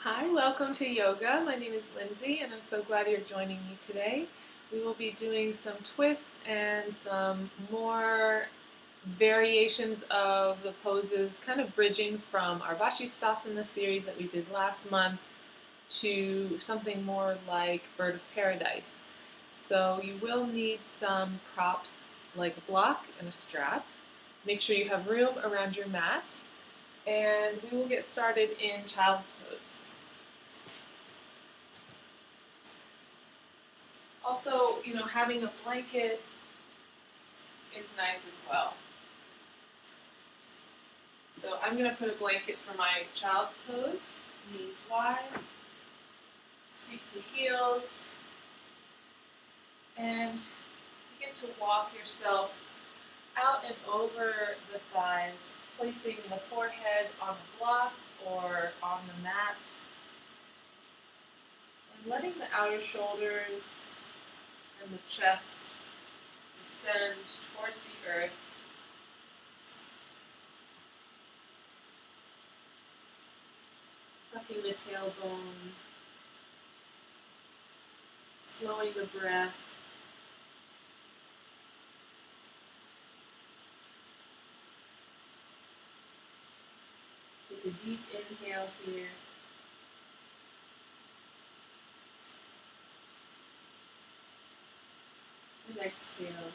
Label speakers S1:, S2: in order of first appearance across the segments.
S1: Hi, welcome to yoga. My name is Lindsay and I'm so glad you're joining me today. We will be doing some twists and some more variations of the poses, kind of bridging from our Marichyasana series that we did last month to something more like Bird of Paradise. So you will need some props like a block and a strap. Make sure you have room around your mat, and we will get started in child's pose. Also, having a blanket is nice as well. So I'm going to put a blanket for my child's pose, knees wide, seat to heels, and begin to walk yourself out and over the thighs, placing the forehead on the block or on the mat, and letting the outer shoulders and the chest descend towards the earth. Tucking the tailbone, slowing the breath. Take a deep inhale here. And exhale.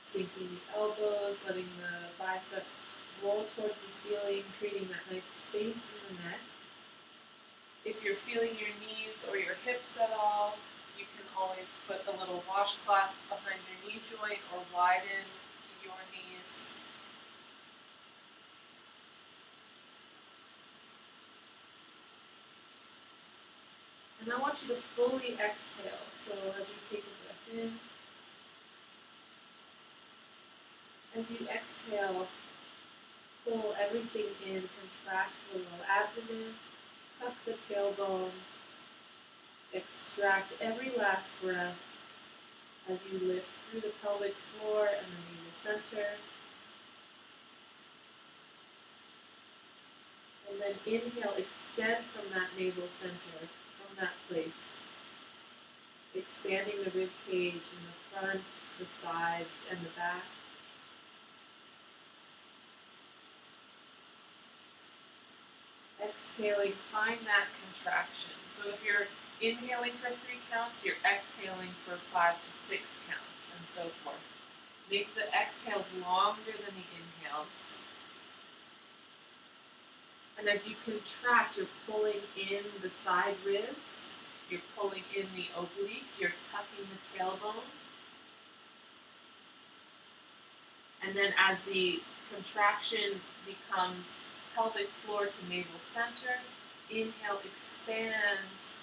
S1: Sinking the elbows, letting the biceps roll towards the ceiling, creating that nice space in the neck. If you're feeling your knees or your hips at all, you can always put a little washcloth behind your knee joint or widen your knees. And I want you to fully exhale. So as you take a breath in, as you exhale, pull everything in, contract the low abdomen, tuck the tailbone, extract every last breath as you lift through the pelvic floor and the navel center. And then inhale, extend from that navel center, from that place, expanding the rib cage in the front, the sides, and the back. Exhaling, find that contraction. So if you're inhaling for 3 counts, you're exhaling for 5 to 6 counts, and so forth. Make the exhales longer than the inhales. And as you contract, you're pulling in the side ribs, you're pulling in the obliques, you're tucking the tailbone. And then as the contraction becomes pelvic floor to navel center, inhale, expand,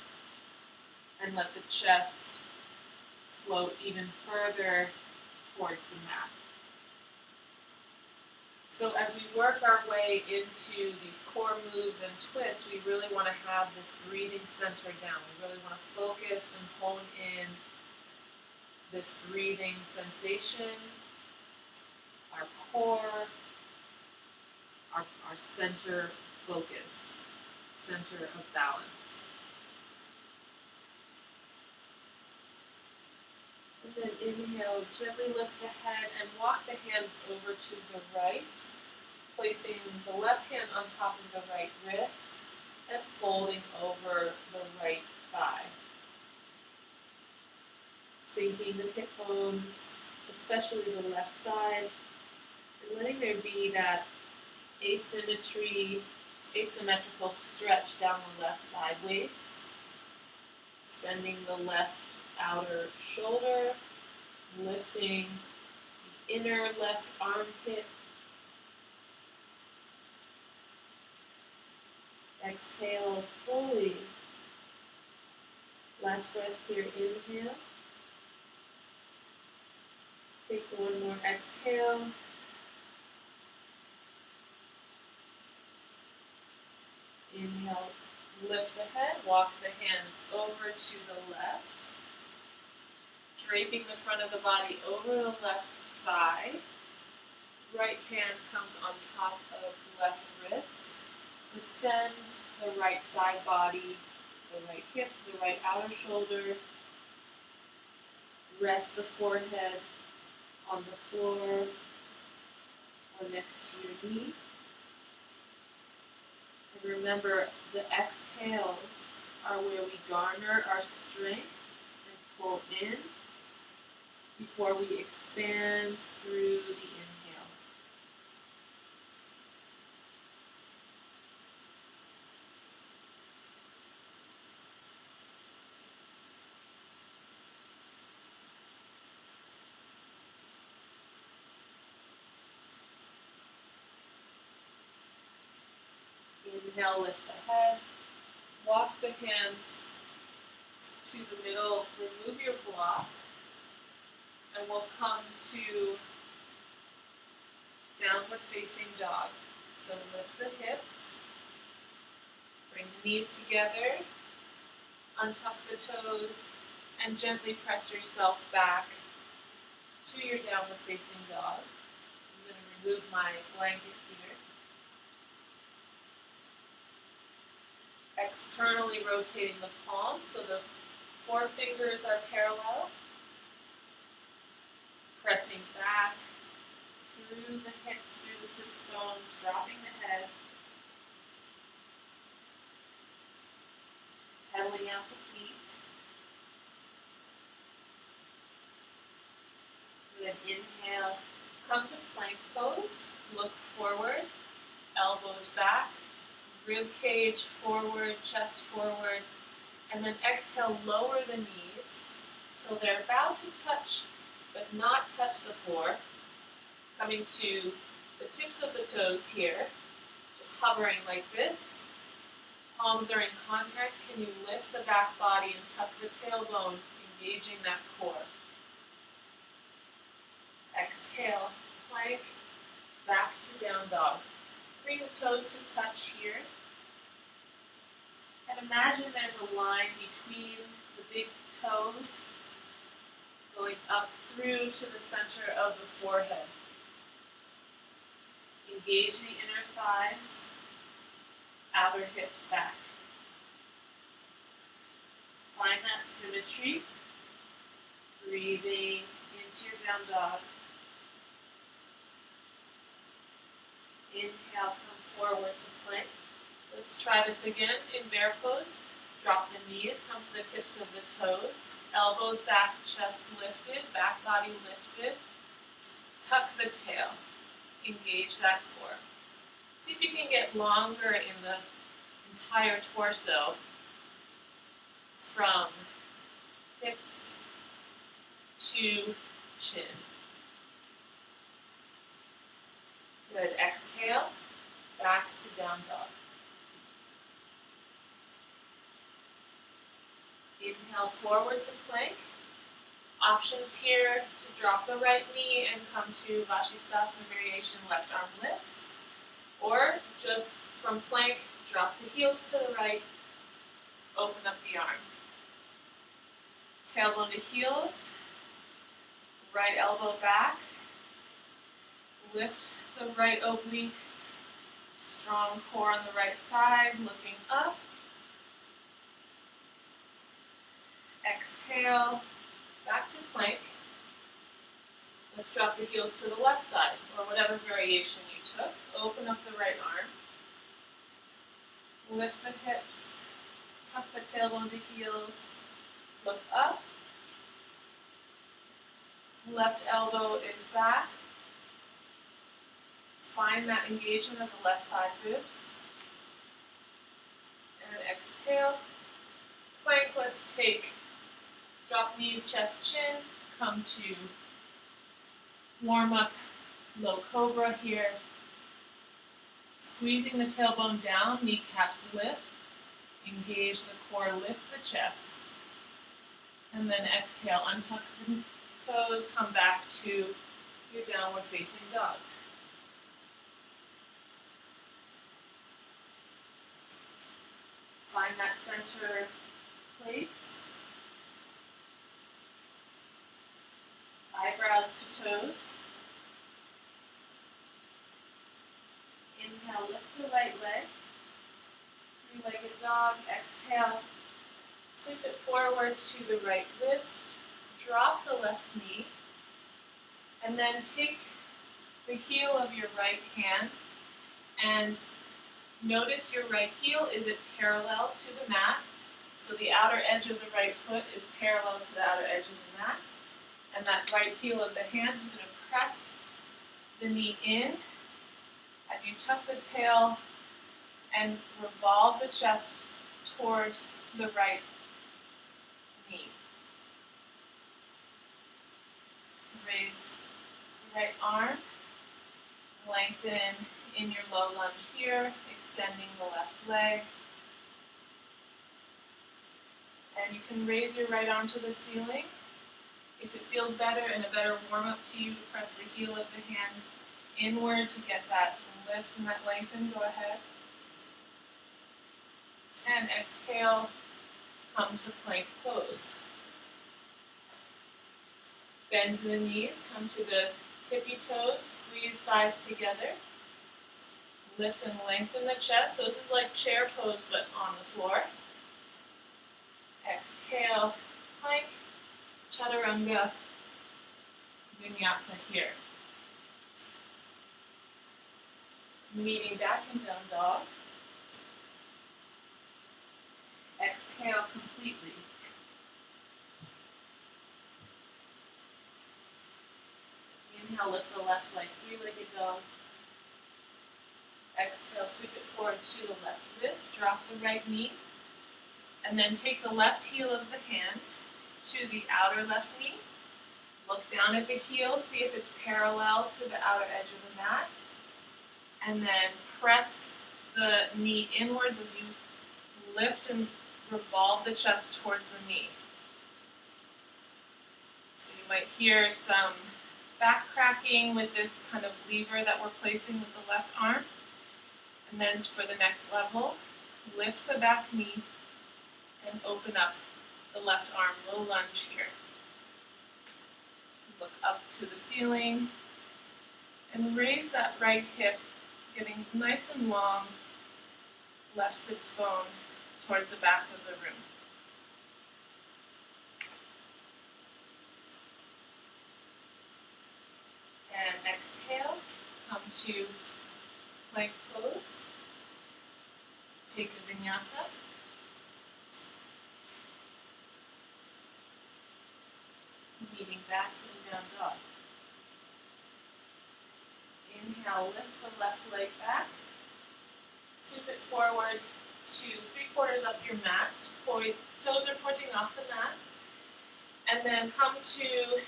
S1: and let the chest float even further towards the mat. So as we work our way into these core moves and twists, we really want to have this breathing center down. We really want to focus and hone in this breathing sensation, our core, our center focus, center of balance. And then inhale, gently lift the head and walk the hands over to the right, placing the left hand on top of the right wrist and folding over the right thigh. Sinking the hip bones, especially the left side, and letting there be that asymmetrical stretch down the left side waist, sending the left outer shoulder, lifting the inner left armpit. Exhale fully. Last breath here, inhale. Take one more exhale. Inhale, lift the head, walk the hands over to the left, draping the front of the body over the left thigh, right hand comes on top of left wrist. Descend the right side body, the right hip, the right outer shoulder. Rest the forehead on the floor or next to your knee. And remember, the exhales are where we garner our strength and pull in before we expand through the inhale. Inhale, lift the head. Walk the hands to the middle. Remove your block. And we'll come to downward facing dog. So lift the hips. Bring the knees together. Untuck the toes. And gently press yourself back to your downward facing dog. I'm going to remove my blanket here. Externally rotating the palms so the forefingers are parallel. Pressing back through the hips, through the sits bones, dropping the head. Pedaling out the feet. Good. Inhale. Come to plank pose. Look forward. Elbows back. Rib cage forward, chest forward. And then exhale, lower the knees till they're about to touch, but not touch the floor. Coming to the tips of the toes here. Just hovering like this. Palms are in contact. Can you lift the back body and tuck the tailbone, engaging that core? Exhale, plank, back to down dog. Bring the toes to touch here. And imagine there's a line between the big toes going up through to the center of the forehead. Engage the inner thighs, outer hips back. Find that symmetry. Breathing into your down dog. Inhale, come forward to plank. Let's try this again in bear pose. Drop the knees, come to the tips of the toes. Elbows back, chest lifted, back body lifted. Tuck the tail. Engage that core. See if you can get longer in the entire torso from hips to chin. Good. Exhale, back to down dog. Inhale forward to plank. Options here to drop the right knee and come to Marichyasana variation, left arm lifts. Or just from plank, drop the heels to the right, open up the arm. Tailbone to heels, right elbow back. Lift the right obliques, strong core on the right side, looking up. Exhale, back to plank. Let's drop the heels to the left side, or whatever variation you took. Open up the right arm. Lift the hips, tuck the tailbone to heels, look up. Left elbow is back. Find that engagement of the left side ribs. And exhale. Plank, let's drop knees, chest, chin. Come to warm up low cobra here. Squeezing the tailbone down, kneecaps lift. Engage the core, lift the chest. And then exhale, untuck the toes, come back to your downward facing dog. Find that center place. Eyebrows to toes. Inhale, lift the right leg. Three-legged dog. Exhale. Sweep it forward to the right wrist. Drop the left knee. And then take the heel of your right hand and notice your right heel. Is it parallel to the mat? So the outer edge of the right foot is parallel to the outer edge of the mat. And that right heel of the hand is going to press the knee in as you tuck the tail and revolve the chest towards the right knee. Raise the right arm, lengthen in your low lunge here, extending the left leg. And you can raise your right arm to the ceiling. If it feels better and a better warm-up to you to press the heel of the hand inward to get that lift and that lengthen, go ahead. And exhale, come to plank pose. Bend the knees, come to the tippy toes, squeeze thighs together. Lift and lengthen the chest. So this is like chair pose, but on the floor. Exhale, plank, chaturanga, vinyasa here. Meeting back and down dog. Exhale completely. Inhale, lift the left leg, three-legged dog. Exhale, sweep it forward to the left wrist, drop the right knee, and then take the left heel of the hand to the outer left knee. Look down at the heel, see if it's parallel to the outer edge of the mat, and then press the knee inwards as you lift and revolve the chest towards the knee. So you might hear some back cracking with this kind of lever that we're placing with the left arm. And then for the next level, lift the back knee and open up the left arm, low lunge here. Look up to the ceiling and raise that right hip, getting nice and long, left sits bone towards the back of the room. And exhale, come to plank pose. Take a vinyasa. Meeting back and down dog. Inhale, lift the left leg back. Sweep it forward to 3/4 up your mat. Toes are pointing off the mat. And then come to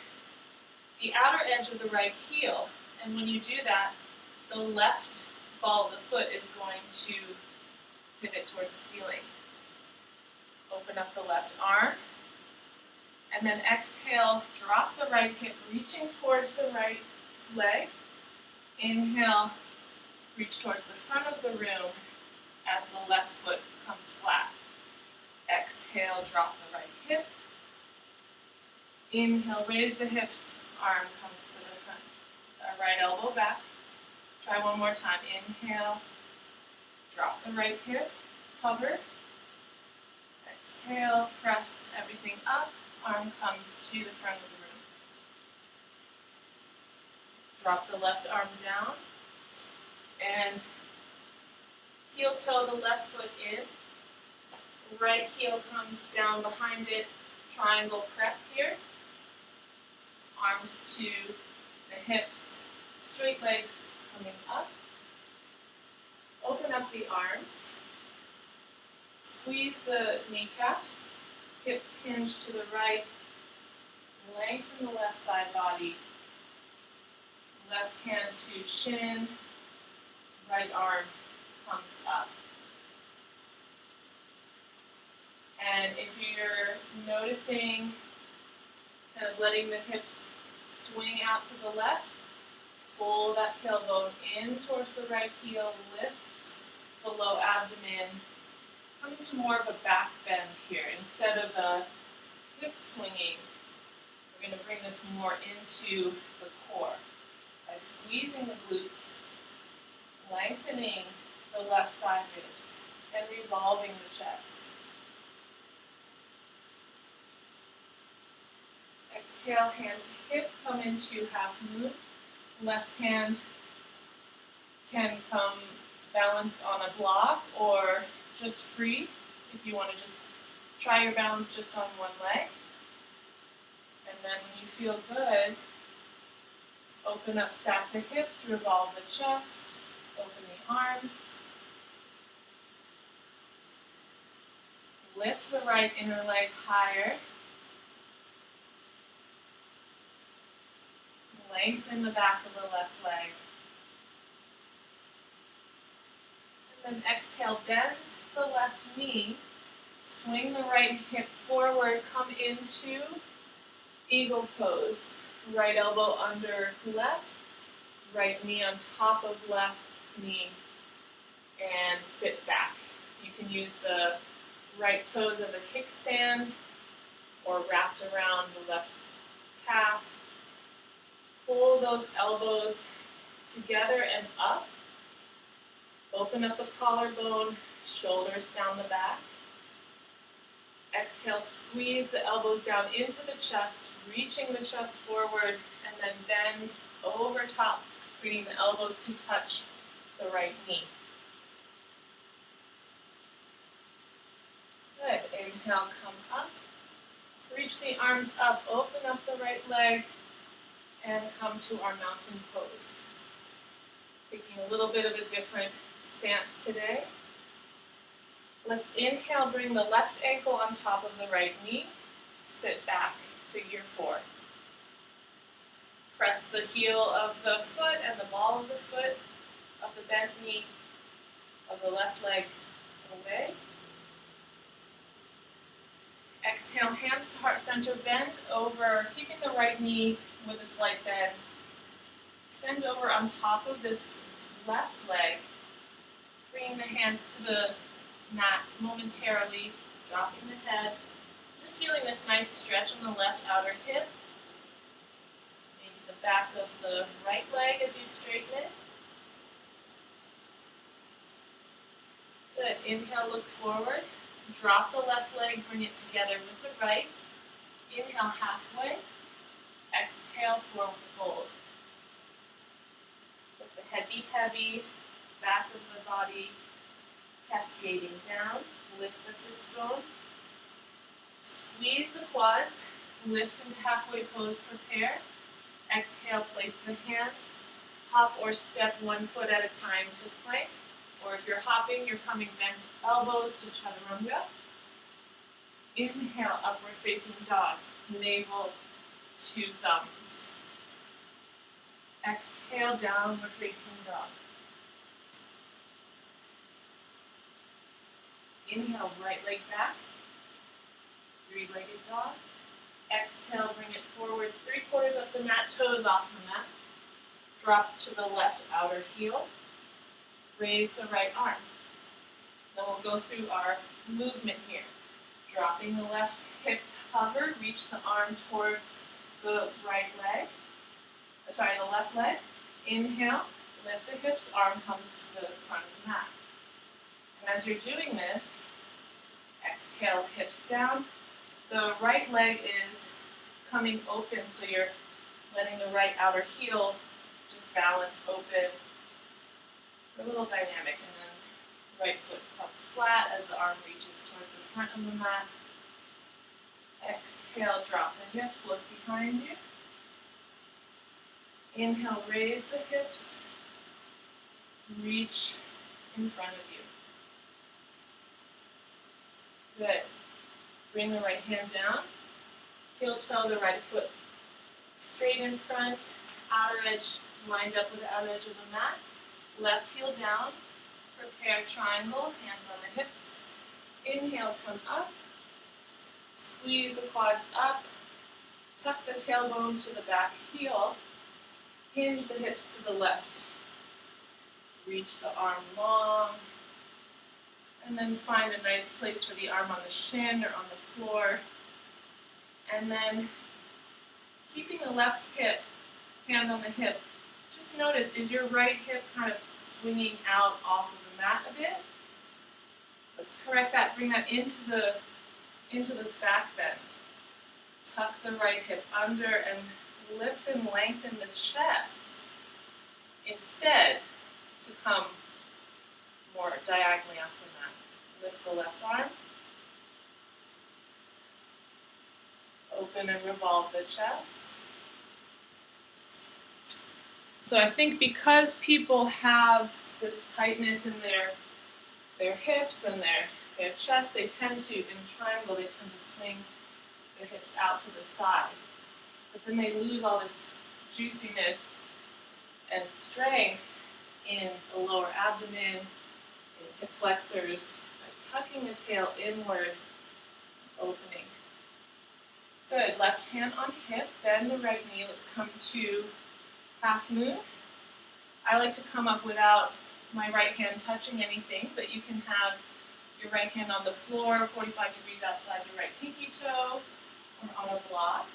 S1: the outer edge of the right heel. And when you do that, the left ball of the foot is going to pivot towards the ceiling. Open up the left arm. And then exhale, drop the right hip, reaching towards the right leg. Inhale, reach towards the front of the room as the left foot comes flat. Exhale, drop the right hip. Inhale, raise the hips, arm comes to the front. Right elbow back. Try one more time. Inhale, drop the right hip, hover. Exhale, press everything up. Arm comes to the front of the room. Drop the left arm down. And heel toe the left foot in. Right heel comes down behind it. Triangle prep here. Arms to the hips. Straight legs coming up. Open up the arms. Squeeze the kneecaps. Hips hinge to the right. Lengthen the left side body. Left hand to shin. Right arm comes up. And if you're noticing, kind of letting the hips swing out to the left, pull that tailbone in towards the right heel, lift the low abdomen, come into more of a back bend here. Instead of a hip swinging, we're going to bring this more into the core by squeezing the glutes, lengthening left side ribs and revolving the chest. Exhale, hand to hip, come into half moon. Left hand can come balanced on a block or just free if you want to just try your balance just on one leg. And then when you feel good, open up, stack the hips, revolve the chest, open the arms. Lift the right inner leg higher. Lengthen the back of the left leg. And then exhale, bend the left knee. Swing the right hip forward, come into eagle pose. Right elbow under left, right knee on top of left knee, and sit back. You can use the right toes as a kickstand or wrapped around the left calf. Pull those elbows together and up. Open up the collarbone, shoulders down the back. Exhale, squeeze the elbows down into the chest, reaching the chest forward, and then bend over top, bringing the elbows to touch the right knee. Good. Inhale, come up. Reach the arms up, open up the right leg, and come to our mountain pose. Taking a little bit of a different stance today. Let's inhale, bring the left ankle on top of the right knee. Sit back, figure four. Press the heel of the foot and the ball of the foot of the bent knee of the left leg away. Exhale, hands to heart center, bend over, keeping the right knee with a slight bend. Bend over on top of this left leg, bringing the hands to the mat momentarily, dropping the head. Just feeling this nice stretch in the left outer hip. Maybe the back of the right leg as you straighten it. Good. Inhale, look forward. Drop the left leg, bring it together with the right. Inhale, halfway. Exhale, forward fold. Let the head be heavy, back of the body cascading down. Lift the sits bones. Squeeze the quads. Lift into halfway pose, prepare. Exhale, place the hands. Hop or step one foot at a time to plank. Or if you're hopping, you're coming bent elbows to chaturanga. Inhale, upward facing dog. Navel to thumbs. Exhale, downward facing dog. Inhale, right leg back. Three-legged dog. Exhale, bring it forward, 3/4 up the mat, toes off the mat. Drop to the left outer heel. Raise the right arm. Then we'll go through our movement here. Dropping the left hip to hover, reach the arm towards the right leg. The left leg. Inhale, lift the hips, arm comes to the front of the mat. And as you're doing this, exhale, hips down. The right leg is coming open, so you're letting the right outer heel just balance open. A little dynamic, and then right foot comes flat as the arm reaches towards the front of the mat. Exhale, drop the hips, look behind you. Inhale, raise the hips, reach in front of you. Good. Bring the right hand down, heel toe the right foot straight in front, outer edge lined up with the outer edge of the mat. Left heel down, prepare triangle, hands on the hips. Inhale, come up, squeeze the quads up, tuck the tailbone to the back heel, hinge the hips to the left. Reach the arm long, and then find a nice place for the arm on the shin or on the floor. And then keeping the left hip, hand on the hip, just just notice, is your right hip kind of swinging out off of the mat a bit? Let's correct that, bring that into this back bend. Tuck the right hip under and lift and lengthen the chest. Instead, to come more diagonally off the mat. Lift the left arm. Open and revolve the chest. So I think because people have this tightness in their hips and their chest, they tend to, in triangle, they tend to swing the hips out to the side. But then they lose all this juiciness and strength in the lower abdomen, in hip flexors, by tucking the tail inward, opening. Good. Left hand on hip, bend the right knee. Let's come to half moon. I like to come up without my right hand touching anything, but you can have your right hand on the floor, 45 degrees outside your right pinky toe, or on a block.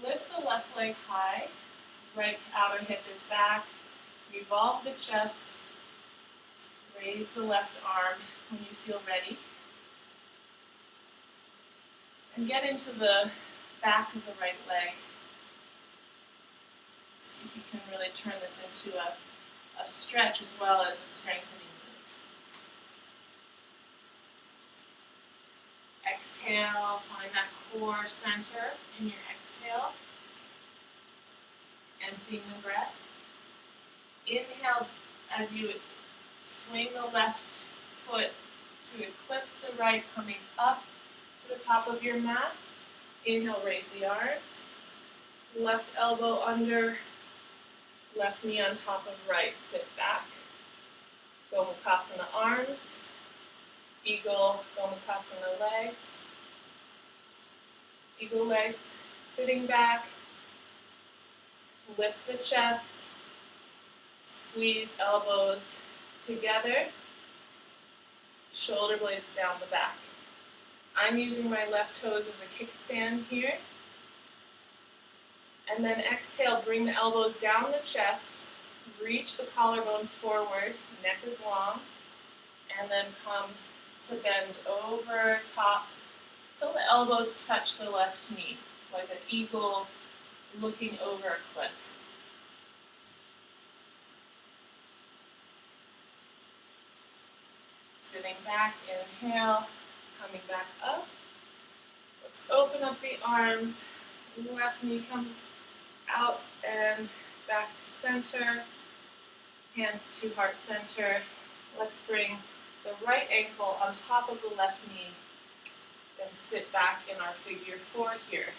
S1: Lift the left leg high, right outer hip is back, revolve the chest, raise the left arm when you feel ready, and get into the back of the right leg. See if you can really turn this into a stretch as well as a strengthening move. Exhale, find that core center in your exhale. Emptying the breath. Inhale as you swing the left foot to eclipse the right, coming up to the top of your mat. Inhale, raise the arms. Left elbow under, left knee on top of right. Sit back. Gomukhasana arms. Eagle, Gomukhasana legs. Eagle legs. Sitting back. Lift the chest. Squeeze elbows together. Shoulder blades down the back. I'm using my left toes as a kickstand here. And then exhale, bring the elbows down the chest, reach the collarbones forward, neck is long, and then come to bend over top till the elbows touch the left knee, like an eagle looking over a cliff. Sitting back, inhale, coming back up. Let's open up the arms. Left knee comes out and back to center. Hands to heart center. Let's bring the right ankle on top of the left knee. Then sit back in our figure four here.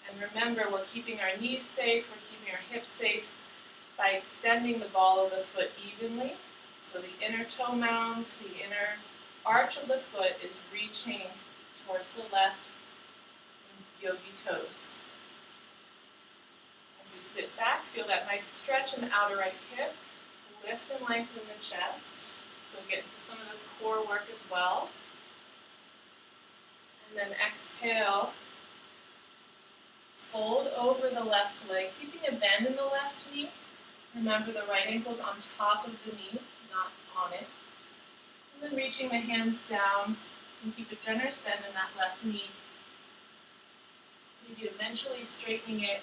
S1: And remember, we're keeping our knees safe, we're keeping our hips safe by extending the ball of the foot evenly. So the inner toe mound, the inner arch of the foot is reaching towards the left in yogi toes. As you sit back, feel that nice stretch in the outer right hip. Lift and lengthen the chest. So get into some of this core work as well. And then exhale. Fold over the left leg, keeping a bend in the left knee. Remember, the right ankle's on top of the knee, not on it. And then reaching the hands down, you can keep a generous bend in that left knee. Maybe eventually straightening it,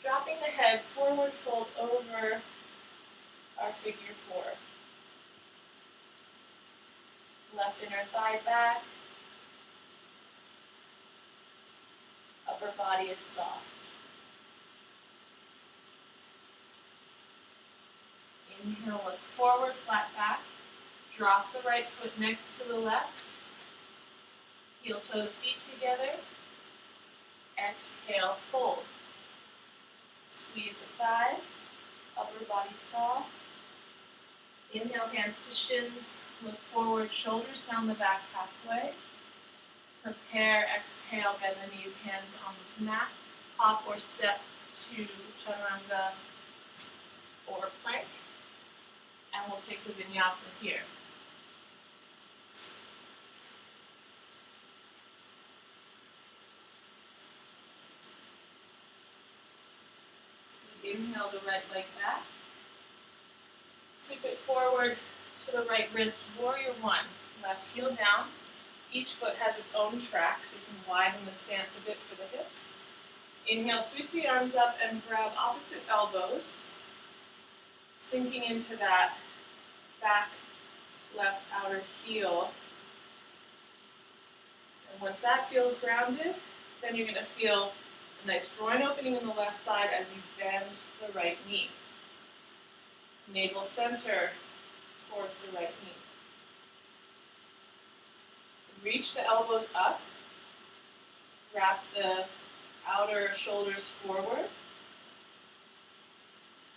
S1: dropping the head forward, fold over our figure four. Left inner thigh back. Upper body is soft. Inhale, look forward, flat back. Drop the right foot next to the left. Heel toe the feet together. Exhale, fold. Squeeze the thighs. Upper body soft. Inhale, hands to shins. Look forward, shoulders down the back halfway. Prepare, exhale, bend the knees, hands on the mat. Hop or step to chaturanga or plank. And we'll take the vinyasa here. Inhale, inhale the right leg back. Sweep it forward to the right wrist, warrior one. Left heel down. Each foot has its own track, so you can widen the stance a bit for the hips. Inhale, sweep the arms up and grab opposite elbows, sinking into that back left outer heel. And once that feels grounded, then you're going to feel a nice groin opening in the left side as you bend the right knee. Navel center towards the right knee. Reach the elbows up. Wrap the outer shoulders forward.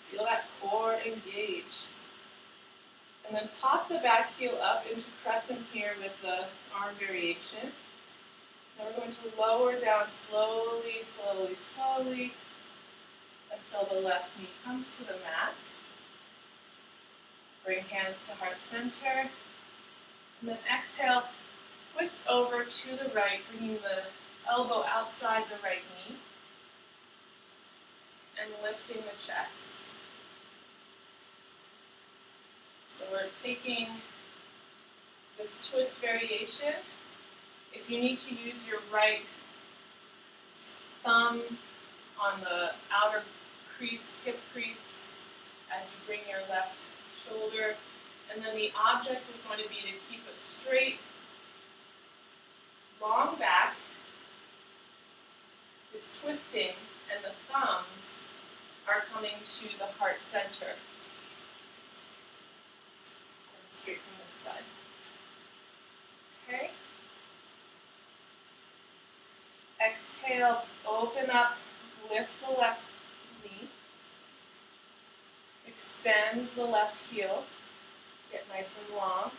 S1: Feel that core engage. And then pop the back heel up into crescent here with the arm variation. Now we're going to lower down slowly, slowly, slowly until the left knee comes to the mat. Bring hands to heart center. And then exhale, twist over to the right, bringing the elbow outside the right knee. And lifting the chest. So we're taking this twist variation. If you need to use your right thumb on the outer crease, hip crease, as you bring your left shoulder, and then the object is going to be to keep a straight, long back. It's twisting, and the thumbs are coming to the heart center. Straight from this side. Okay. Exhale, open up, lift the left knee. Extend the left heel. Get nice and long.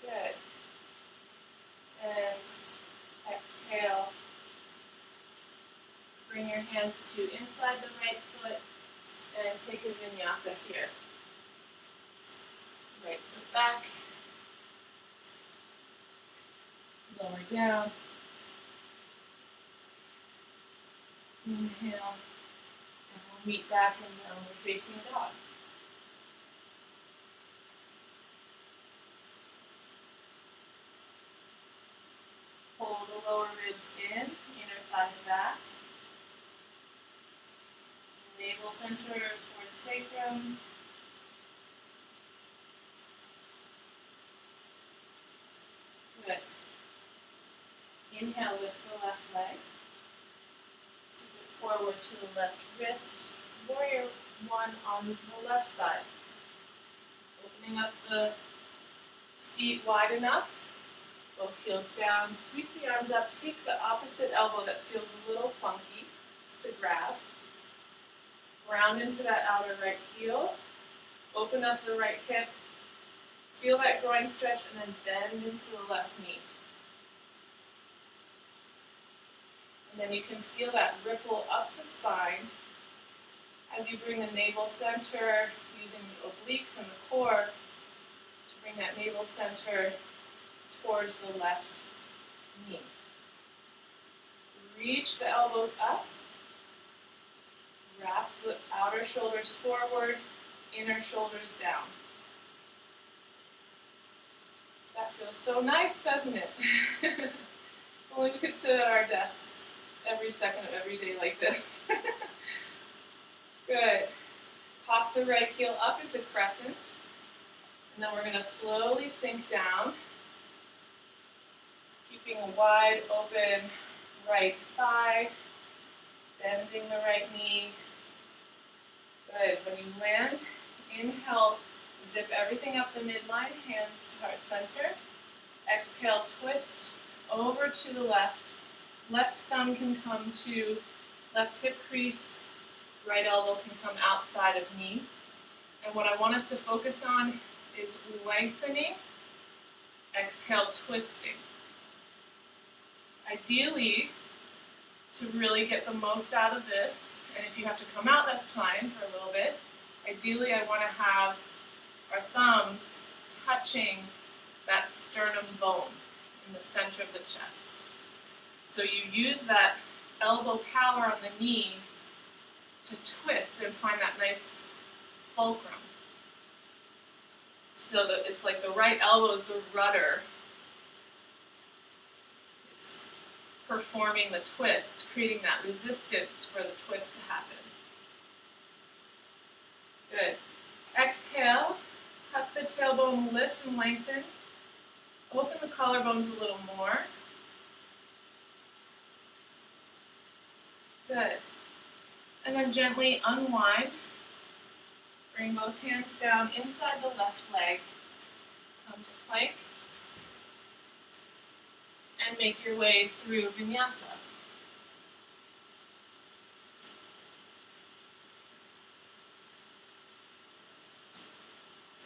S1: Good. And exhale. Bring your hands to inside the right foot and take a vinyasa here. Right foot back. Lower down. Inhale. And we'll meet back in downward facing dog. Pull the lower ribs in, inner thighs back. Navel center towards sacrum. Good. Inhale, lift the left leg. Sweep it forward to the left wrist. Warrior one on the left side. Opening up the feet wide enough. Both heels down. Sweep the arms up. Take the opposite elbow that feels a little funky to grab. Round into that outer right heel. Open up the right hip. Feel that groin stretch and then bend into the left knee. And then you can feel that ripple up the spine as you bring the navel center, using the obliques and the core to bring that navel center towards the left knee. Reach the elbows up. Wrap the outer shoulders forward, inner shoulders down. That feels so nice, doesn't it? Only we could sit at our desks every second of every day like this. Good. Pop the right heel up into crescent. And then we're going to slowly sink down. Keeping a wide open right thigh. Bending the right knee. Good. When you land, inhale, zip everything up the midline, hands to heart center. Exhale, twist over to the left. Left thumb can come to left hip crease. Right elbow can come outside of knee. And what I want us to focus on is lengthening. Exhale, twisting. Ideally, to really get the most out of this, and if you have to come out, that's fine for a little bit. Ideally, I want to have our thumbs touching that sternum bone in the center of the chest. So you use that elbow power on the knee to twist and find that nice fulcrum. So that it's like the right elbow is the rudder. It's performing the twist, creating that resistance for the twist to happen. Good. Exhale, tuck the tailbone, lift and lengthen. Open the collarbones a little more. Good. And then gently unwind. Bring both hands down inside the left leg. Come to plank. And make your way through vinyasa.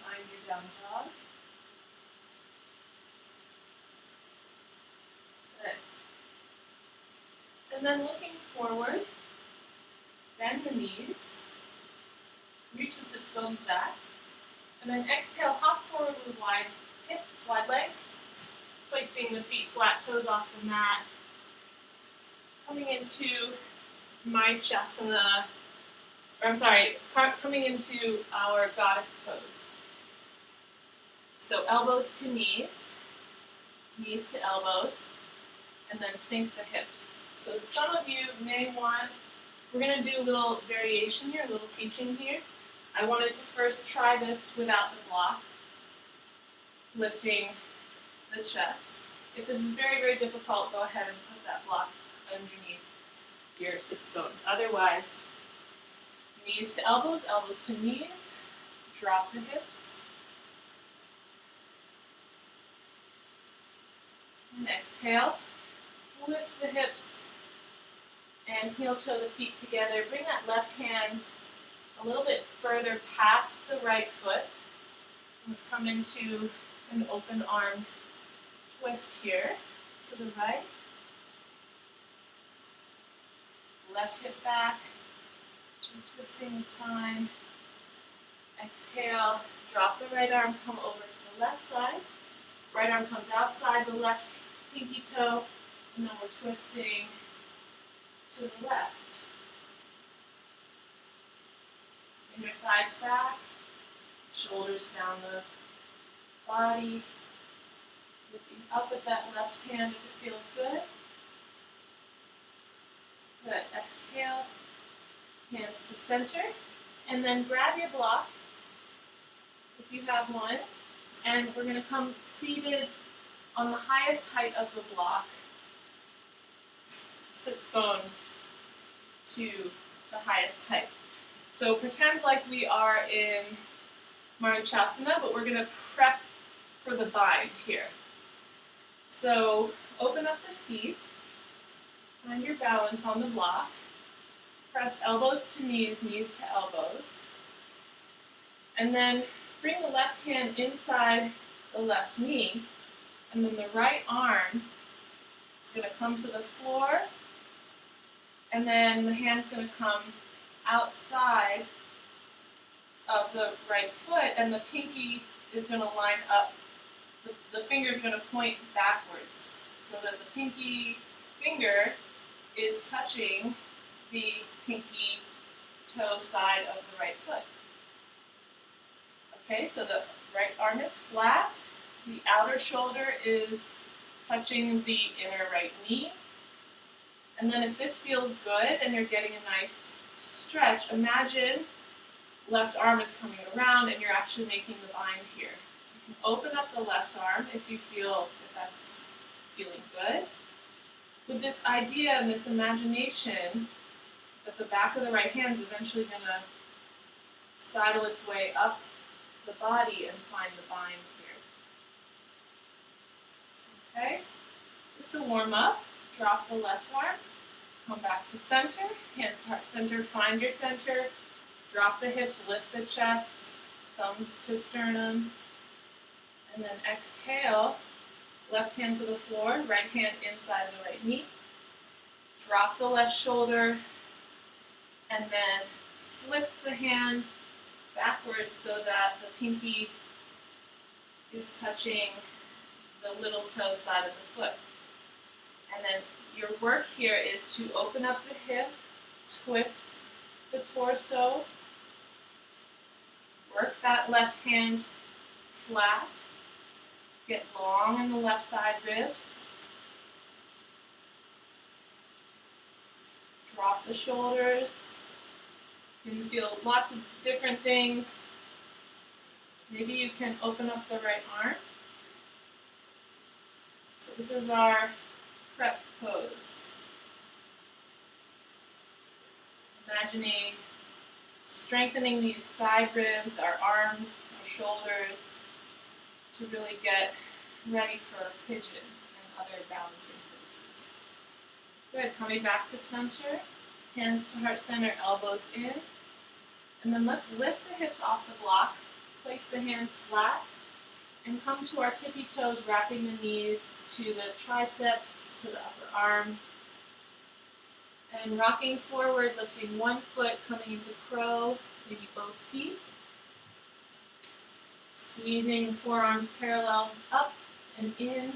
S1: Find your down dog. Good. And then looking forward, bend the knees. Reach the sits bones back. And then exhale, hop forward with wide hips, wide legs. Placing the feet flat, toes off the mat. Coming into Marichyasana, coming into our goddess pose. So elbows to knees to elbows, and then sink the hips. So some of you may want, we're going to do a little variation here, a little teaching here. I wanted to first try this without the block, lifting the chest. If this is very, very difficult, go ahead and put that block underneath your sits bones. Otherwise, knees to elbows, elbows to knees, drop the hips. And exhale, lift the hips and heel toe the feet together. Bring that left hand a little bit further past the right foot. Let's come into an open armed twist here to the right. Left hip back. Twisting this time. Exhale, drop the right arm, come over to the left side. Right arm comes outside the left pinky toe, and then we're twisting to the left. Inner thighs back, shoulders down the body. Looking up at that left hand if it feels good. Good. Exhale, hands to center. And then grab your block, if you have one, and we're going to come seated on the highest height of the block. Sits bones to the highest height. So pretend like we are in Marichyasana, but we're going to prep for the bind here. So open up the feet, find your balance on the block, press elbows to knees, knees to elbows, and then bring the left hand inside the left knee, and then the right arm is going to come to the floor, and then the hand's going to come outside of the right foot, and the pinky is going to line up. The finger is going to point backwards, so that the pinky finger is touching the pinky toe side of the right foot. Okay, so the right arm is flat, the outer shoulder is touching the inner right knee. And then if this feels good and you're getting a nice stretch, imagine left arm is coming around and you're actually making the bind here. You can open up the left arm if you feel if that's feeling good. With this idea and this imagination that the back of the right hand is eventually going to sidle its way up the body and find the bind here. Okay? Just to warm up, drop the left arm, come back to center, hands to heart center, find your center, drop the hips, lift the chest, thumbs to sternum, and then exhale, left hand to the floor, right hand inside the right knee, drop the left shoulder, and then flip the hand backwards so that the pinky is touching the little toe side of the foot. And then your work here is to open up the hip, twist the torso, work that left hand flat, get long in the left side ribs, drop the shoulders. You can feel lots of different things. Maybe you can open up the right arm. So this is our prep pose. Imagining strengthening these side ribs, our arms, our shoulders, to really get ready for pigeon and other balancing poses. Good, coming back to center, hands to heart center, elbows in. And then let's lift the hips off the block, place the hands flat, and come to our tippy toes, wrapping the knees to the triceps, to the upper arm. And rocking forward, lifting one foot, coming into crow, maybe both feet. Squeezing forearms parallel, up and in,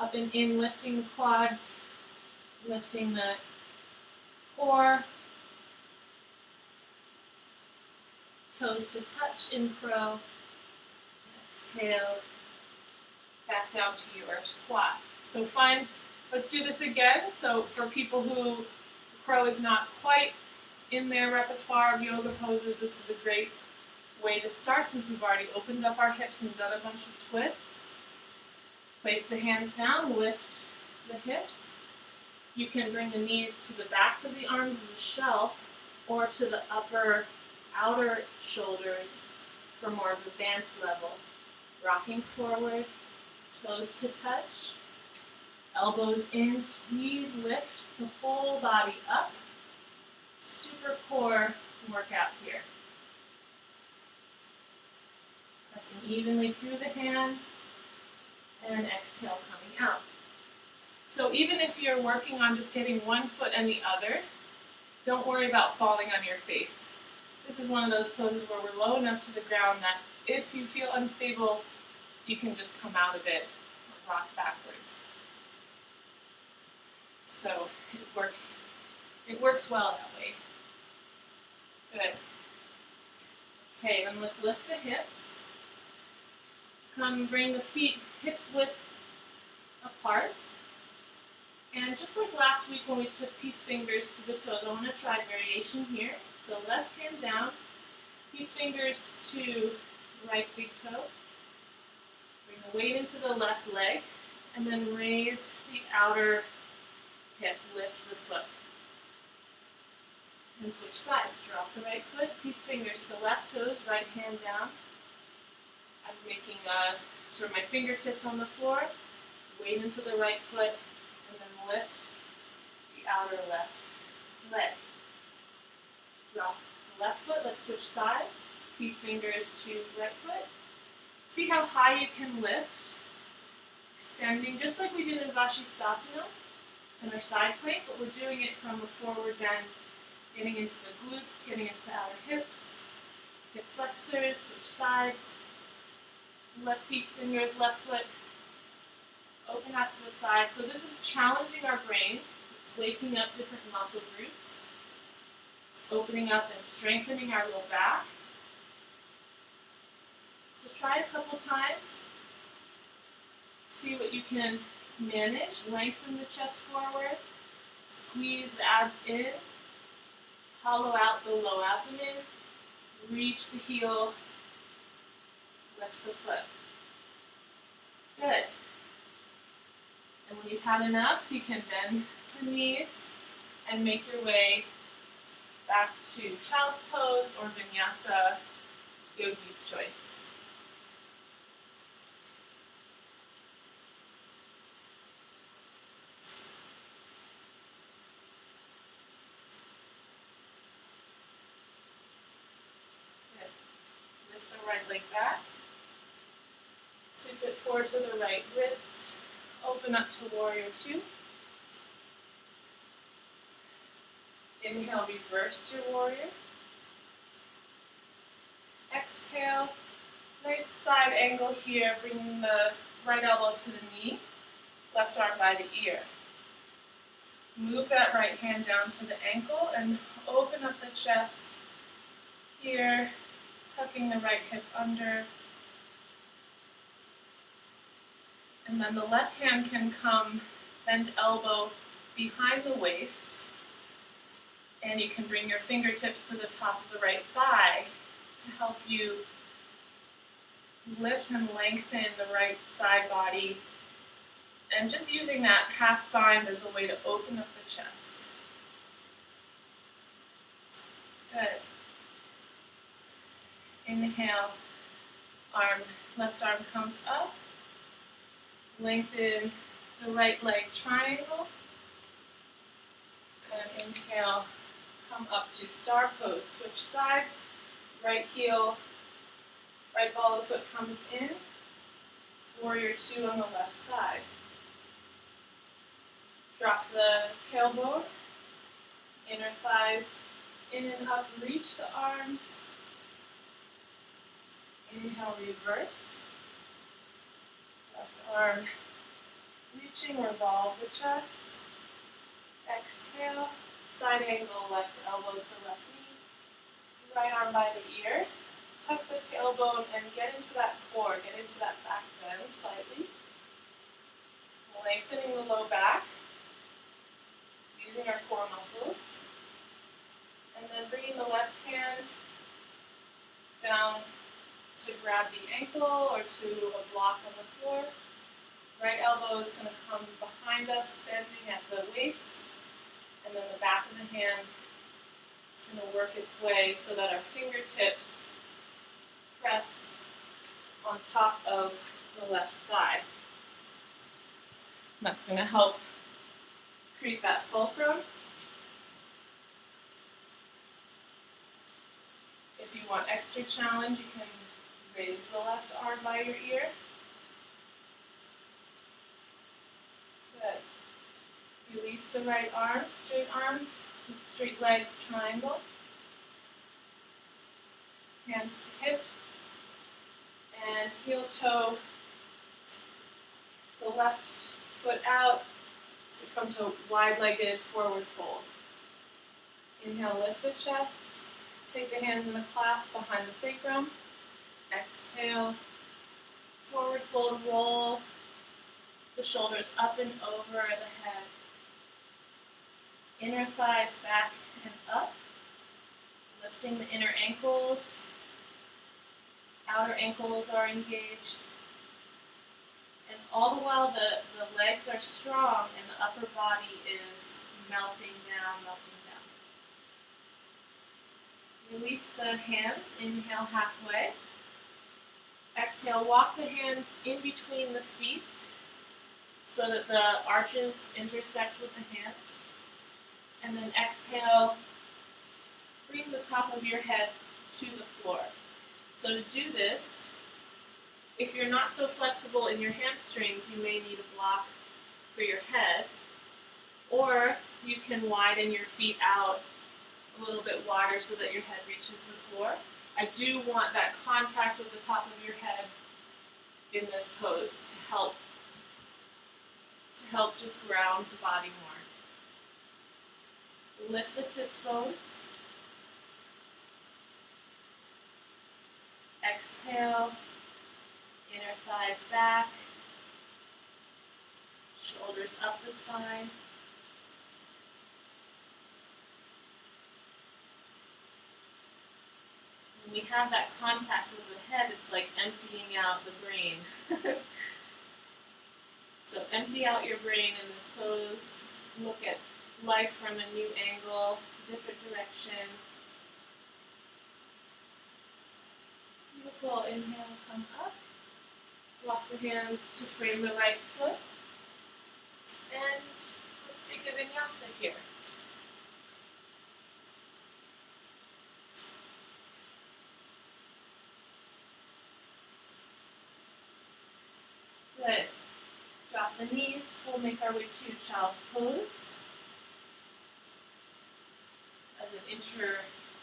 S1: lifting the quads, lifting the core. Toes to touch in crow. Exhale, back down to your squat. So let's do this again. So for people who crow is not quite in their repertoire of yoga poses, this is a great way to start since we've already opened up our hips and done a bunch of twists. Place the hands down, lift the hips. You can bring the knees to the backs of the arms as a shelf or to the upper outer shoulders for more of advanced level. Rocking forward, toes to touch, elbows in, squeeze, lift the whole body up. Super core workout here. Pressing evenly through the hands and exhale coming out. So even if you're working on just getting one foot and the other, don't worry about falling on your face. This is one of those poses where we're low enough to the ground that if you feel unstable, you can just come out of it or rock backwards. So it works well that way. Good. Okay, then let's lift the hips. Come and bring the feet hips width apart. And just like last week when we took peace fingers to the toes, I want to try variation here. So left hand down, peace fingers to right big toe. Bring the weight into the left leg, and then raise the outer hip, lift the foot. And switch sides. Drop the right foot, peace fingers to left toes, right hand down. I'm making sort of my fingertips on the floor, weight into the right foot, and then lift the outer left leg. Drop the left foot, let's switch sides. Peace fingers to right foot. See how high you can lift, extending, just like we did in Marichyasana and our side plank, but we're doing it from a forward bend, getting into the glutes, getting into the outer hips, hip flexors, switch sides. Left peace fingers, left foot, open out to the side. So this is challenging our brain, it's waking up different muscle groups. It's opening up and strengthening our low back. So try a couple times. See what you can manage. Lengthen the chest forward. Squeeze the abs in. Hollow out the low abdomen. Reach the heel. Lift the foot. Good. And when you've had enough, you can bend the knees and make your way back to child's pose or vinyasa, yogi's choice. Good. Lift the right leg back. Sweep it forward to the right wrist. Open up to warrior two. Inhale, reverse your warrior. Exhale, nice side angle here, bringing the right elbow to the knee, left arm by the ear. Move that right hand down to the ankle and open up the chest here, tucking the right hip under. And then the left hand can come bent elbow behind the waist. And you can bring your fingertips to the top of the right thigh to help you lift and lengthen the right side body. And just using that half bind as a way to open up the chest. Good. Inhale, left arm comes up. Lengthen the right leg triangle. And inhale, come up to star pose. Switch sides. Right heel, right ball of the foot comes in. Warrior two on the left side. Drop the tailbone. Inner thighs in and up. Reach the arms. Inhale, reverse. Left arm reaching, revolve the chest. Exhale, side angle, left elbow to left knee. Right arm by the ear. Tuck the tailbone and get into that core, get into that back bend slightly. Lengthening the low back, using our core muscles. And then bringing the left hand down to grab the ankle or to a block on the floor. Right elbow is going to come behind us, bending at the waist. And then the back of the hand is going to work its way so that our fingertips press on top of the left thigh. And that's going to help create that fulcrum. If you want extra challenge, you can raise the left arm by your ear. Good. Release the right arms, straight legs, triangle. Hands to hips. And heel toe the left foot out. So come to a wide-legged forward fold. Inhale, lift the chest. Take the hands in a clasp behind the sacrum. Exhale, forward fold, roll the shoulders up and over the head. Inner thighs back and up. Lifting the inner ankles. Outer ankles are engaged. And all the while the legs are strong and the upper body is melting down. Release the hands, inhale halfway. Exhale, walk the hands in between the feet so that the arches intersect with the hands. And then exhale, bring the top of your head to the floor. So to do this, if you're not so flexible in your hamstrings, you may need a block for your head. Or you can widen your feet out a little bit wider so that your head reaches the floor. I do want that contact with the top of your head in this pose to help just ground the body more. Lift the sits bones. Exhale, inner thighs back, shoulders up the spine. When we have that contact with the head, it's like emptying out the brain. So empty out your brain in this pose. Look at life from a new angle, different direction. Beautiful. Inhale, come up. Walk the hands to frame the right foot. And let's take a vinyasa here. Good. Drop the knees. We'll make our way to child's pose as an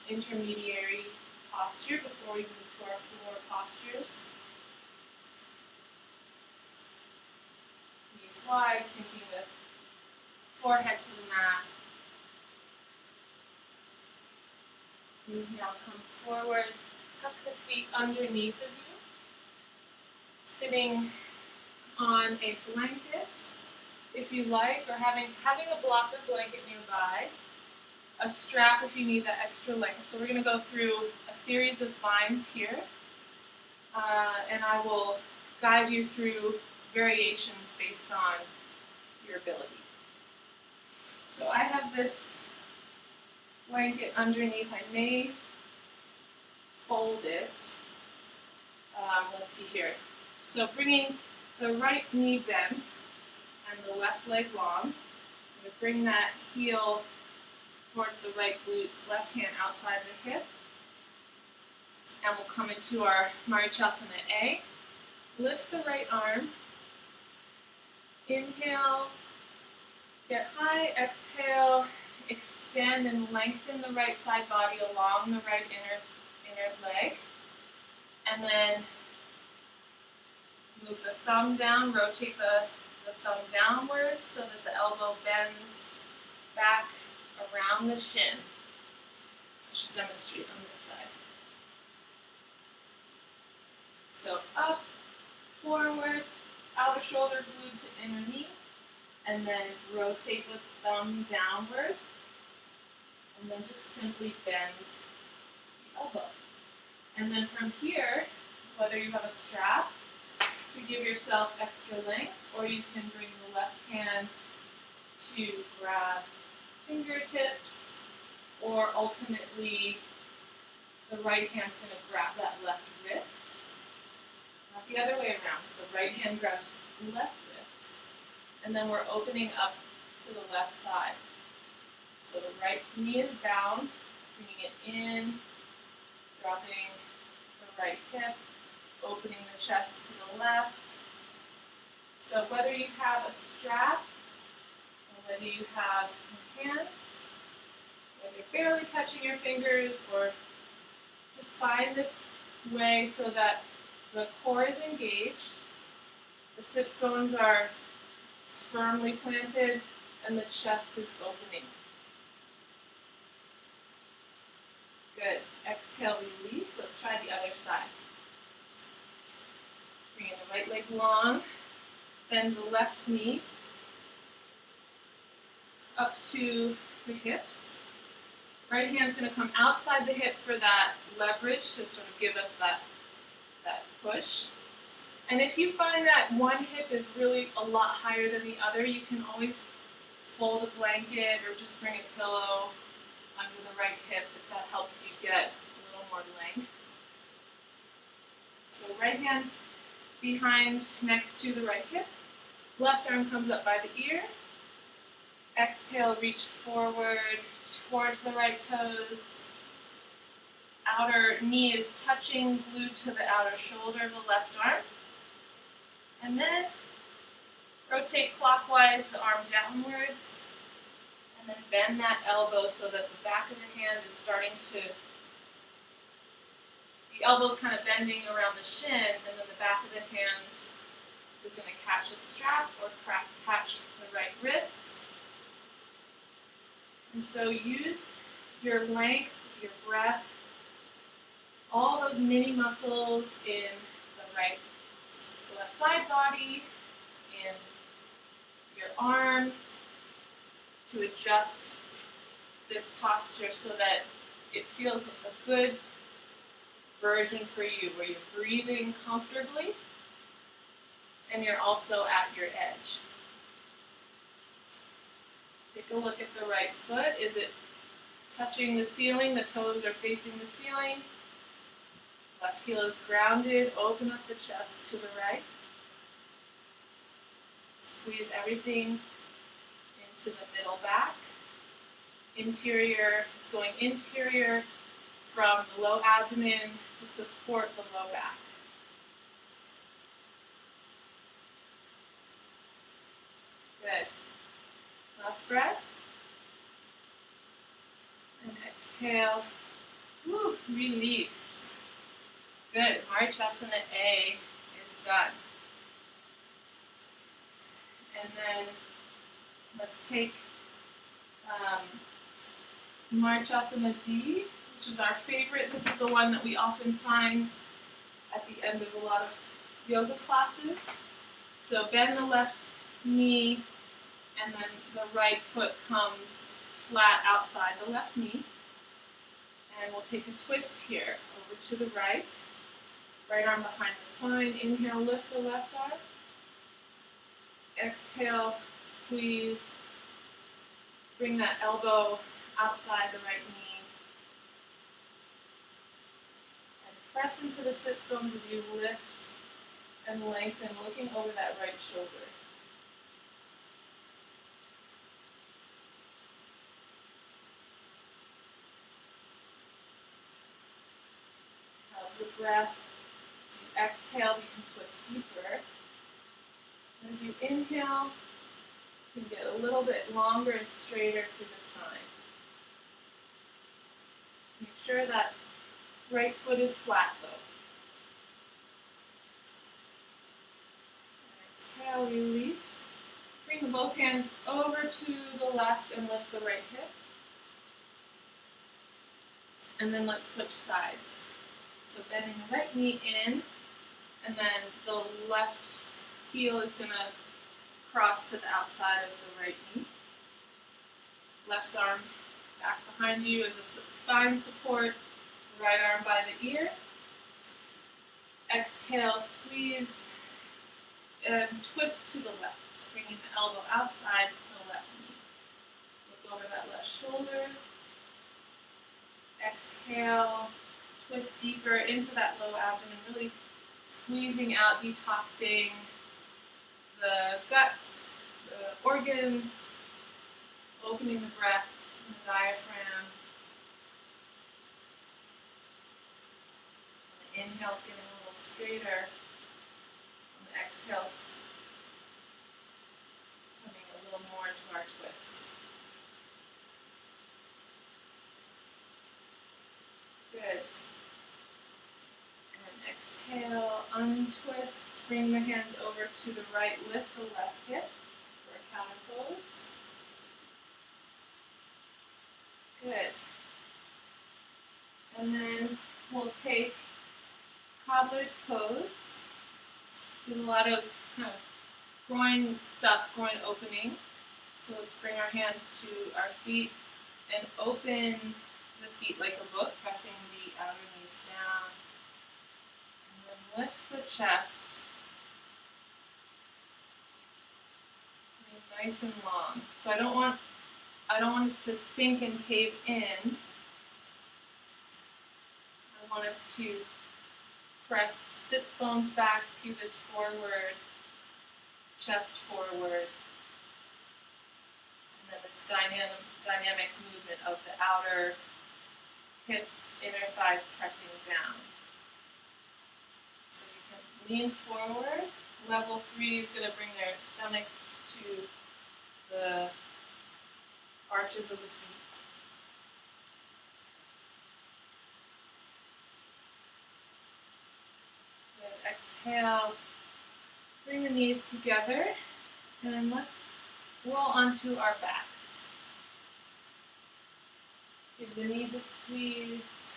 S1: intermediary posture before we move to our floor postures. Knees wide, sinking the forehead to the mat. Inhale, come forward, tuck the feet underneath of you. Sitting on a blanket, if you like, or having a blocker blanket nearby. A strap if you need that extra length. So we're going to go through a series of binds here, and I will guide you through variations based on your ability. So I have this blanket underneath. I may fold it. Let's see here. So bringing the right knee bent and the left leg long. I'm going to bring that heel towards the right glutes, left hand outside the hip. And we'll come into our Marichyasana A. Lift the right arm. Inhale, get high, exhale, extend and lengthen the right side body along the right inner leg. And then move the thumb down, rotate the thumb downwards so that the elbow bends back around the shin. I should demonstrate on this side. So up, forward, outer shoulder glued to inner knee, and then rotate the thumb downward, and then just simply bend the elbow. And then from here, whether you have a strap to give yourself extra length, or you can bring the left hand to grab fingertips, or ultimately the right hand's going to grab that left wrist. Not the other way around. So right hand grabs left wrist, and then we're opening up to the left side. So the right knee is bound, bringing it in, dropping the right hip, opening the chest to the left. So whether you have a strap, or whether you have your hands, whether you're barely touching your fingers, or just find this way so that the core is engaged, the sits bones are firmly planted, and the chest is opening. Good. Exhale, release. Let's try the other side. Bring the right leg long, bend the left knee up to the hips. Right hand's going to come outside the hip for that leverage to sort of give us that push. And if you find that one hip is really a lot higher than the other, you can always fold a blanket or just bring a pillow under the right hip if that helps you get a little more length. So right hand behind next to the right hip. Left arm comes up by the ear. Exhale, reach forward towards the right toes. Outer knee is touching, glued to the outer shoulder of the left arm. And then rotate clockwise the arm downwards. And then bend that elbow so that the back of the hand is starting to, the elbow's kind of bending around the shin, and then the back of the hand is going to catch a strap or catch the right wrist. And so use your length, your breath, all those mini muscles in the left side body, in your arm, to adjust this posture so that it feels a good version for you, where you're breathing comfortably and you're also at your edge. Take a look at the right foot. Is it touching the ceiling? The toes are facing the ceiling. Left heel is grounded. Open up the chest to the right. Squeeze everything into the middle back. Interior is going interior from the low abdomen to support the low back. Good. Last breath. And exhale. Woo, release. Good. Marichyasana A is done. And then let's take Marichyasana D, which is our favorite. This is the one that we often find at the end of a lot of yoga classes. So bend the left knee, and then the right foot comes flat outside the left knee. And we'll take a twist here, over to the right. Right arm behind the spine. Inhale, lift the left arm. Exhale, squeeze. Bring that elbow outside the right knee. And press into the sits bones as you lift and lengthen, looking over that right shoulder. How's the breath? As you exhale, you can twist deeper. And as you inhale, you can get a little bit longer and straighter through the spine. Make sure that right foot is flat though. Exhale, release. Bring both hands over to the left and lift the right hip. And then let's switch sides. So bending the right knee in, and then the left heel is going to cross to the outside of the right knee. Left arm back behind you as a spine support. Right arm by the ear. Exhale, squeeze, and twist to the left, bringing the elbow outside the left knee. Look over that left shoulder. Exhale, twist deeper into that low abdomen, really squeezing out, detoxing the guts, the organs, opening the breath and the diaphragm. On the inhale, it's getting a little straighter. On the exhale, coming a little more into our twist. Good. And exhale, untwist. Bring the hands over to the right, lift the left hip for a counter pose. Good. And then we'll take cobbler's pose. Do a lot of kind of groin stuff, groin opening. So let's bring our hands to our feet and open the feet like a book, pressing the outer knees down. And then lift the chest. Nice and long. So I don't want us to sink and cave in. I want us to press sits bones back, pubis forward, chest forward. And then this dynamic movement of the outer hips, inner thighs pressing down. So you can lean forward. Level 3 is going to bring their stomachs to the arches of the feet. Good. Exhale. Bring the knees together. And let's roll onto our backs. Give the knees a squeeze.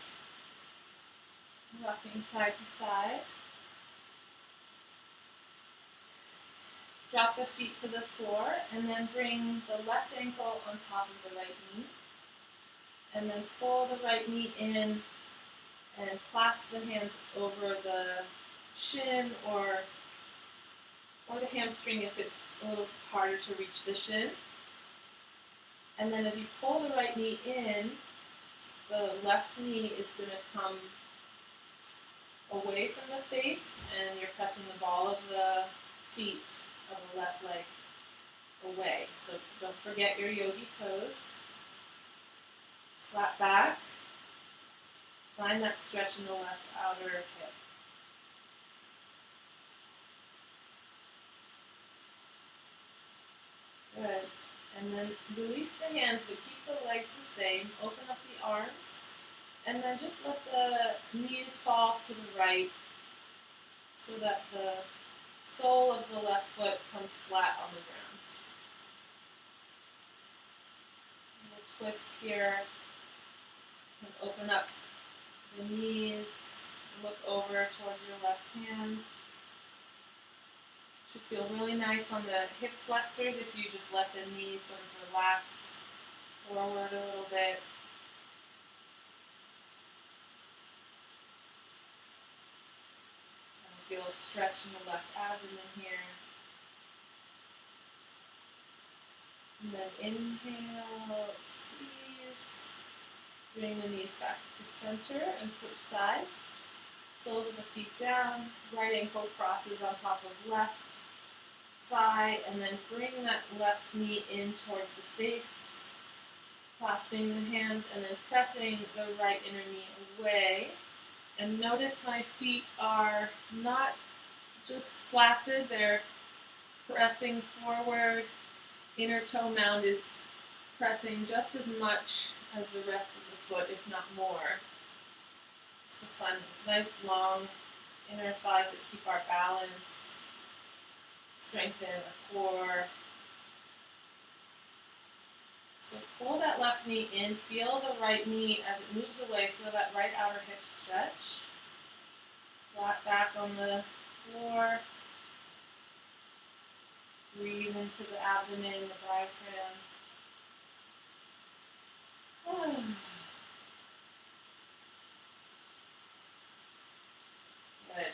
S1: Rocking side to side. Drop the feet to the floor, and then bring the left ankle on top of the right knee. And then pull the right knee in and clasp the hands over the shin or the hamstring if it's a little harder to reach the shin. And then as you pull the right knee in, the left knee is going to come away from the face, and you're pressing the ball of the feet of the left leg away. So don't forget your yogi toes. Flat back. Find that stretch in the left outer hip. Good. And then release the hands, but keep the legs the same. Open up the arms. And then just let the knees fall to the right so that the sole of the left foot comes flat on the ground. twist here. And open up the knees, look over towards your left hand. Should feel really nice on the hip flexors if you just let the knees sort of relax forward a little bit. And feel a stretch in the left abdomen here. And then inhale, squeeze. Bring the knees back to center and switch sides. Soles of the feet down, right ankle crosses on top of left thigh, and then bring that left knee in towards the face, clasping the hands, and then pressing the right inner knee away. And notice my feet are not just flaccid, they're pressing forward. Inner toe mound is pressing just as much as the rest of the foot, if not more. Just to find this nice long inner thighs that keep our balance, strengthen the core. So pull that left knee in, feel the right knee as it moves away, feel that right outer hip stretch. Flat back on the floor. Breathe into the abdomen, the diaphragm. Good.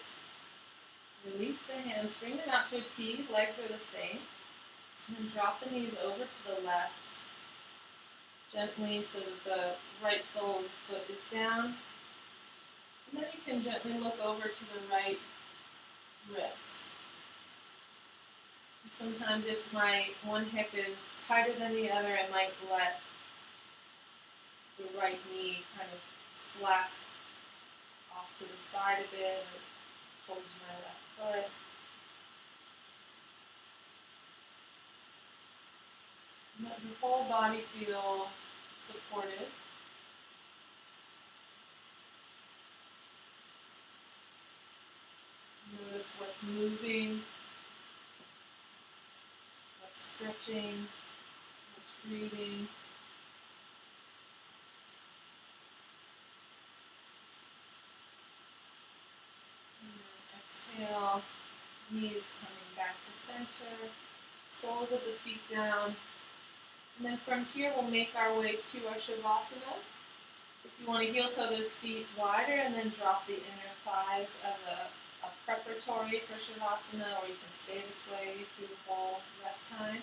S1: Release the hands, bring them out to a T, legs are the same. And then drop the knees over to the left, gently so that the right sole of the foot is down. And then you can gently look over to the right wrist. And sometimes if my one hip is tighter than the other, I might let the right knee kind of slack off to the side a bit or towards my left foot. And let your whole body feel supported. Notice what's moving, what's stretching, what's breathing. And then exhale, knees coming back to center, soles of the feet down. And then from here we'll make our way to our Shavasana. So if you want to heel toe those feet wider and then drop the inner thighs as a preparatory for Shavasana, or you can stay this way through the whole rest time,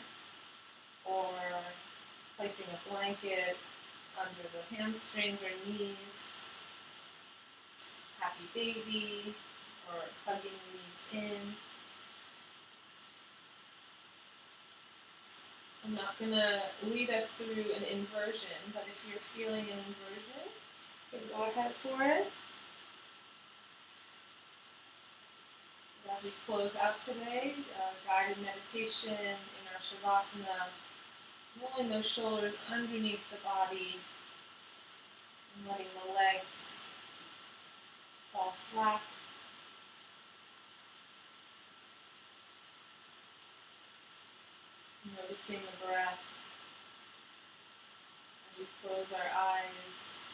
S1: or placing a blanket under the hamstrings or knees, happy baby, or hugging the knees in. I'm not going to lead us through an inversion, but if you're feeling an inversion, you can go ahead for it. As we close out today, guided meditation in our Shavasana, rolling those shoulders underneath the body and letting the legs fall slack. Noticing the breath as we close our eyes.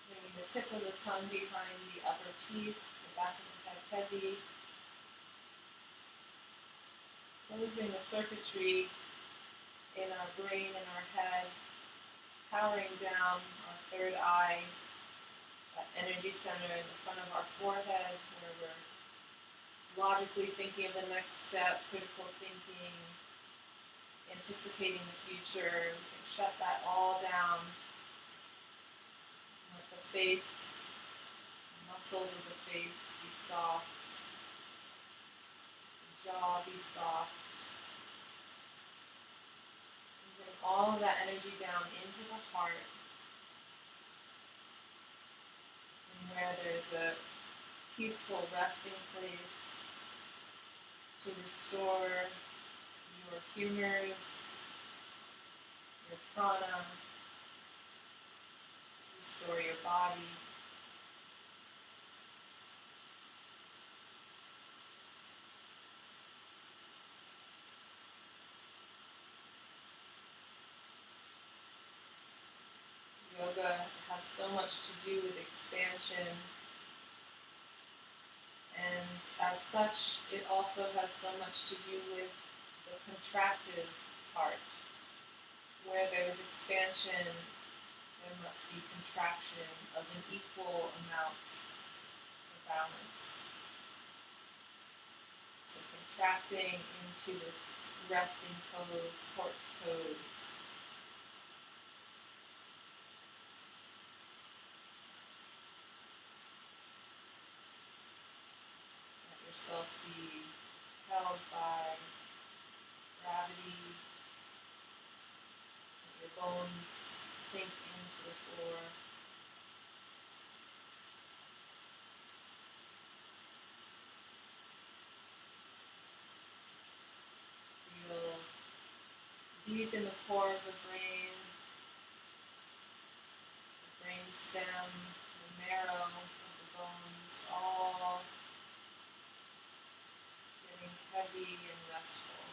S1: Bringing the tip of the tongue behind the upper teeth, the back of the head heavy. Closing the circuitry in our brain and our head, powering down our third eye, that energy center in the front of our forehead, where we're logically thinking of the next step, critical thinking, anticipating the future. We can shut that all down. Let the face, the muscles of the face be soft. The jaw be soft. And bring all of that energy down into the heart. And where there's a peaceful resting place to restore your humors, your prana, restore your body. has so much to do with expansion, and as such, it also has so much to do with the contractive part. Where there is expansion, there must be contraction of an equal amount of balance. So contracting into this resting pose, corpse pose. Let yourself be held by gravity. Let your bones sink into the floor. Feel deep in the core of the brain stem, the marrow of the bones, all getting heavy and restful.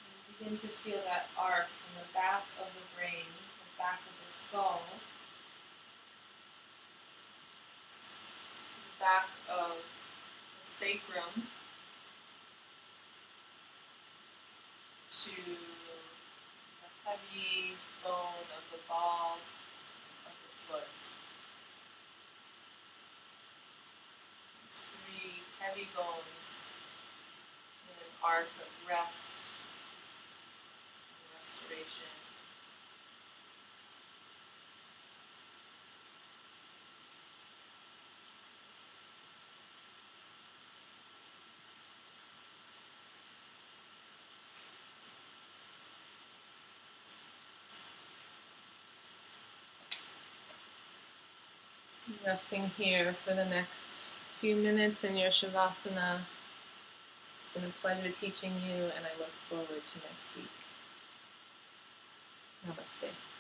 S1: And begin to feel that arc from the back of the brain, the back of the skull, to the back of the sacrum, to the heavy bone of the ball of the foot. These three heavy bones in an arc of rest and restoration. Resting here for the next few minutes in your shavasana. It's been a pleasure teaching you, and I look forward to next week. Namaste.